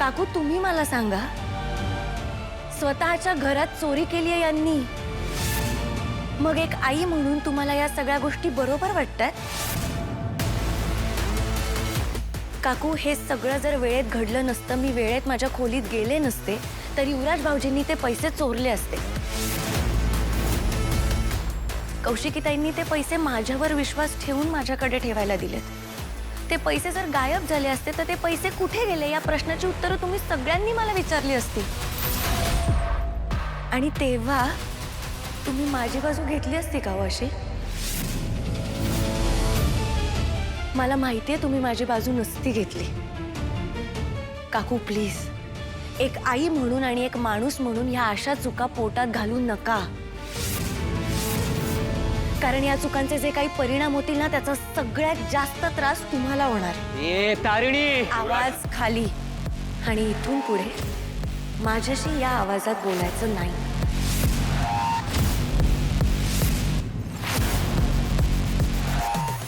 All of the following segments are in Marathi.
काकू तुम्ही मला सांगा, स्वतःच्या घरात चोरी केली आहे यांनी, मग एक आई म्हणून तुम्हाला या सगळ्या गोष्टी बरोबर वाटतात? काकू हे सगळं जर वेळेत घडलं नसतं, मी वेळेत माझ्या खोलीत गेले नसते, तर युवराज भाऊजींनी ते पैसे चोरले असते. कौशिकीताईंनी ते पैसे माझ्यावर विश्वास ठेवून माझ्याकडे ठेवायला दिलेत. ते पैसे जर गायब झाले असते तर ते पैसे कुठे गेले या प्रश्नाची उत्तरं तुम्ही सगळ्यांनी मला विचारली असती. आणि तेव्हा तुम्ही माझी बाजू घेतली असती का अशी? मला माहितीये तुम्ही माझी बाजू नसती घेतली. काकू प्लीज, एक आई म्हणून आणि एक माणूस म्हणून ह्या अशा चुका पोटात घालू नका. कारण या चुकांचे जे काही परिणाम होतील ना, त्याचा सगळ्यात जास्त त्रास तुम्हाला होणार. ए तारिणी, आवाज खाली. आणि इथून पुढे माझ्याशी या आवाजात बोलायचं नाही.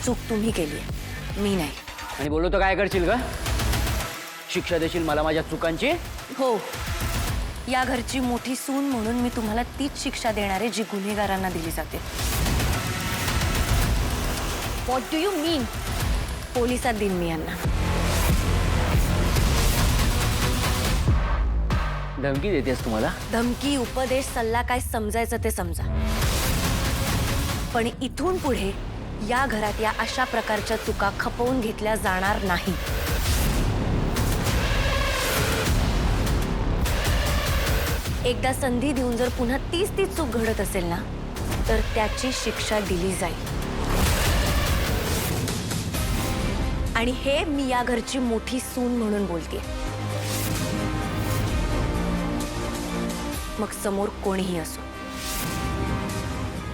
चूक तुम्ही केली, मी नाही. आणि बोललो तर काय करशील का? शिक्षा देशील मला माझ्या चुकांची? हो, या घरची मोठी सून म्हणून मी तुम्हाला तीच शिक्षा देणार आहे जी गुन्हेगारांना दिली जाते. व्हॉट डू यू मीन? पोलिसात देईन मी यांना. धमकी देतेस तुम्हाला? धमकी, उपदेश, सल्ला काय समजायचं ते समजा. पण इथून पुढे या घरात या अशा प्रकारच्या चुका खपवून घेतल्या जाणार नाही. एकदा संधी देऊन जर पुन्हा तीच चूक घडत असेल ना, तर त्याची शिक्षा दिली जाईल. आणि हे मी या घरची मोठी सून म्हणून बोलते. मग समोर कोणीही असो.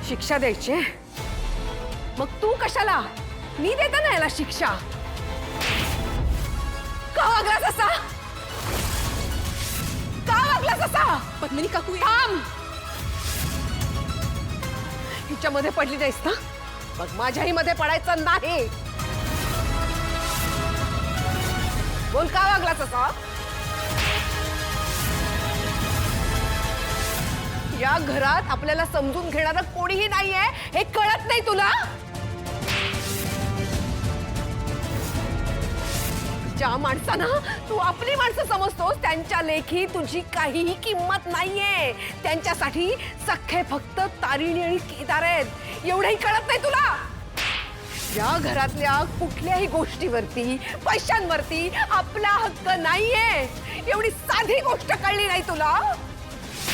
शिक्षा द्यायची? मग तू कशाला? मी देते ना याला शिक्षा. का वागलास असा? का वागलास असा? पद्मिनी काकू थांब. हिच्यामध्ये पडली नाहीस ना, मग माझ्याही मध्ये पडायचं नाही. बोल, का वागलास असा? या घरात आपल्याला समजून घेणारं कोणीही नाहीये, हे कळत नाही तुला? ज्या माणसांना तू आपली माणसं समजतोस त्यांच्या लेखी तुझी काहीही किंमत नाहीये. त्यांच्यासाठी सख्खे फक्त तारिणी आणि केदार आहेत. एवढंही कळत नाही तुला? या घरातल्या कुठल्याही गोष्टीवरती, पैशांवरती आपला हक्क नाहीये. एवढी साधी गोष्ट कळली नाही तुला?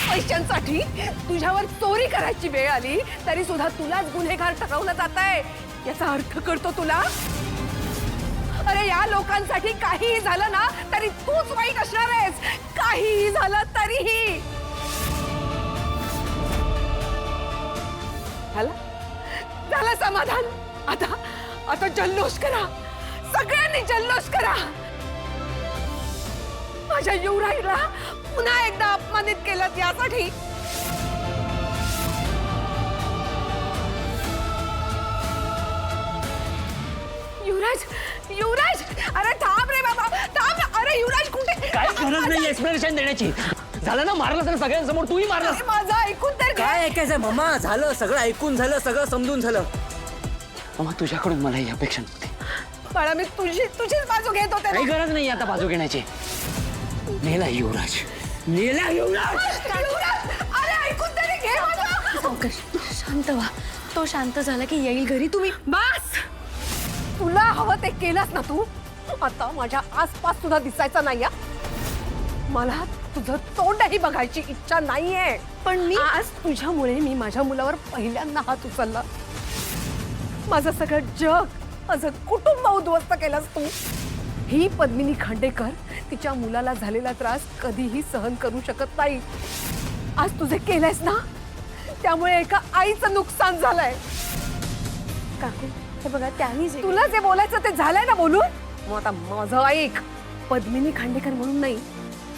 पैशांसाठी तुझ्यावर चोरी करायची वेळ आली तरी सुद्धा तुलाच गुन्हेगार ठरवलं जात आहे. याचा अर्थ कळतो तुला? अरे या लोकांसाठी काहीही झालं ना तरी तूच वाईट असणार आहेस. काहीही झालं तरीही. झालं समाधान? आता जल्लोष करा, सगळ्यांनी जल्लोष करा. माझ्या युवराजला पुन्हा एकदा अपमानित केलं यासाठी. युवराज, युवराज, अरे थांब रे बाबा, थांब. अरे युवराज कुठे? काय गरज नाही एक्सप्लेनेशन देण्याची. झालं ना, मारलंस ना सगळ्यांसमोर, तूही मारलंस. माझं ऐकून तर घे. काय ऐकायचंय मम्मा? झालं सगळं ऐकून झालं, सगळं समजून झालं. मग तुझ्याकडून मला ही अपेक्षा नव्हती. बाळा, मी तुझीच बाजू घेत होते काही ना. गरज नाही आता बाजू घेण्याची. नेला युवराज, नेला युवराज. युवराज, अरे ऐकून तरी घे माझं. अवकाश, शांत व्हा. तो शांत झाला की येईल घरी. तुम्ही बस. तुला हवं ते केलंस ना तू. आता माझ्या आसपास सुद्धा दिसायचं नाही. मला तुझं तोंडही बघायची इच्छा नाहीये. पण मी आज तुझ्यामुळे मी माझ्या मुलावर पहिल्यांदा हात उचलला. माझं सगळं जग, माझं कुटुंब उद्ध्वस्त केलंस तू. ही पद्मिनी खांडेकर तिच्या मुलाला झालेला त्रास कधीही सहन करू शकत नाही. आज तुझे केलंयस ना, त्यामुळे एका आईचं नुकसान झालंय. काकू हे बघा, त्यांनी तुला जे बोलायचं ते झालंय ना बोलून. मग आता माझं ऐक. पद्मिनी खांडेकर म्हणून नाही,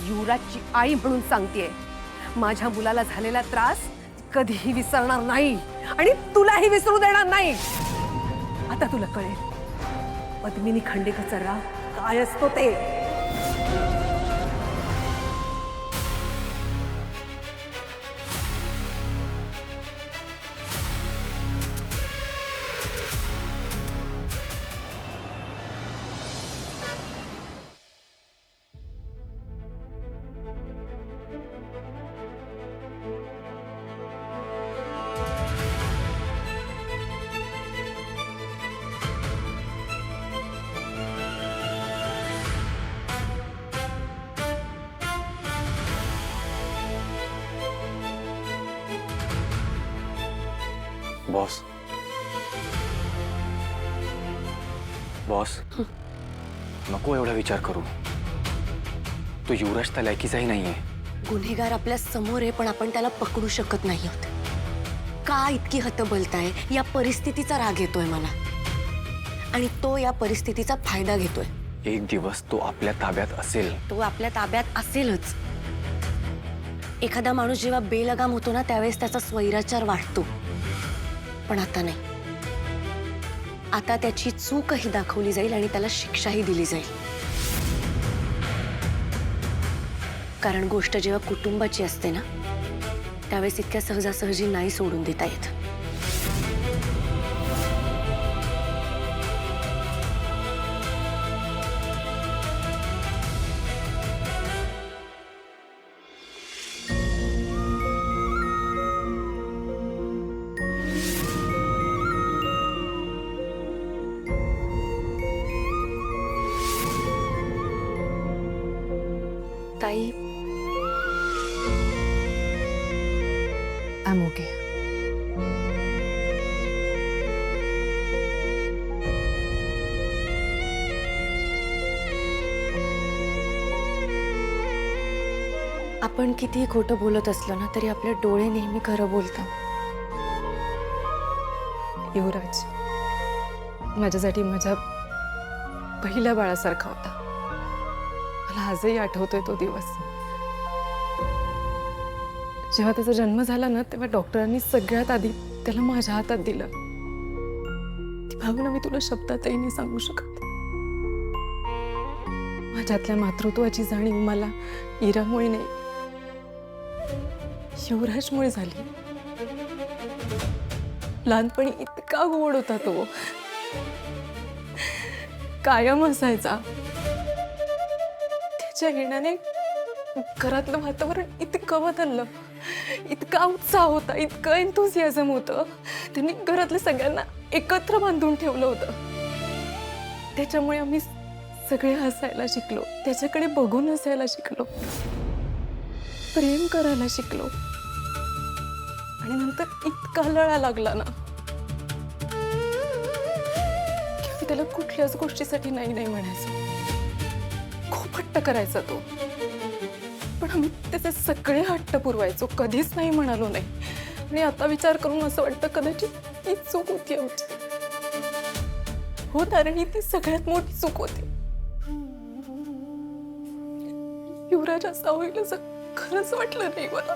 युवराजची आई म्हणून सांगतेय. माझ्या मुलाला झालेला त्रास कधीही विसरणार नाही आणि तुलाही विसरू देणार नाही. आता तुला कळेल पद्मिनी खांडेकरचा राग काय असतो ते. बॉस बॉस नको एवढा विचार करू. तो युवराज त्या लायकीचाही नाहीये. गुन्हेगार आपल्या समोर आहे, पण आपण त्याला पकडू शकत नाही आहोत. का इतकी हतबलताय? या परिस्थितीचा राग येतोय मला, आणि तो या परिस्थितीचा फायदा घेतोय. एक दिवस तो आपल्या ताब्यात असेल. तो आपल्या ताब्यात असेलच. एखादा माणूस जेव्हा बेलगाम होतो ना, त्यावेळेस त्याचा स्वैराचार वाढतो, पण आता नाही. आता त्याची चूकही दाखवली जाईल आणि त्याला शिक्षाही दिली जाईल. कारण गोष्ट जेव्हा कुटुंबाची असते ना, त्यावेळेस इतक्या सहजासहजी नाही सोडून देता येत. ताई, I'm okay. आपण कितीही खोटं बोलत असलो ना, तरी आपले डोळे नेहमी खरं बोलतात. युवराज माझ्यासाठी माझ्या पहिल्या बाळासारखा होता. मला आजही आठवतोय तो दिवस. जेव्हा त्याचा जन्म झाला ना, तेव्हा डॉक्टरांनी सगळ्यात आधी त्याला माझ्या हातात दिलं. ती भावना मी तुला शब्दातही नाही सांगू शकत. माझ्यातल्या मातृत्वाची जाणीव मला इरामुळे नाही, युवराजमुळे झाली. लहानपणी इतका गोड होता तो, कायम असायचा. त्याच्या येण्याने घरातलं वातावरण इतकं बदललं. इतका उत्साह होता, इतकं एन्थुसियाझम होतं. त्यांनी घरातल्या सगळ्यांना एकत्र बांधून ठेवलं होतं. त्याच्यामुळे आम्ही सगळे हसायला शिकलो, त्याच्याकडे बघून हसायला शिकलो, प्रेम करायला शिकलो. आणि नंतर इतका लळा लागला ना की मी त्याला कुठल्याच गोष्टीसाठी नाही नाही म्हणायचो. खूप हट्ट करायचा तो, पण आम्ही त्याचे सगळे हट्ट पुरवायचो, कधीच नाही म्हणालो नाही. आणि आता विचार करून असं वाटतं कदाचित ती चूक होती आमची. हो, कारण ही ती सगळ्यात मोठी चूक होती. युवराज असा होईल असं खरंच वाटलं नाही मला.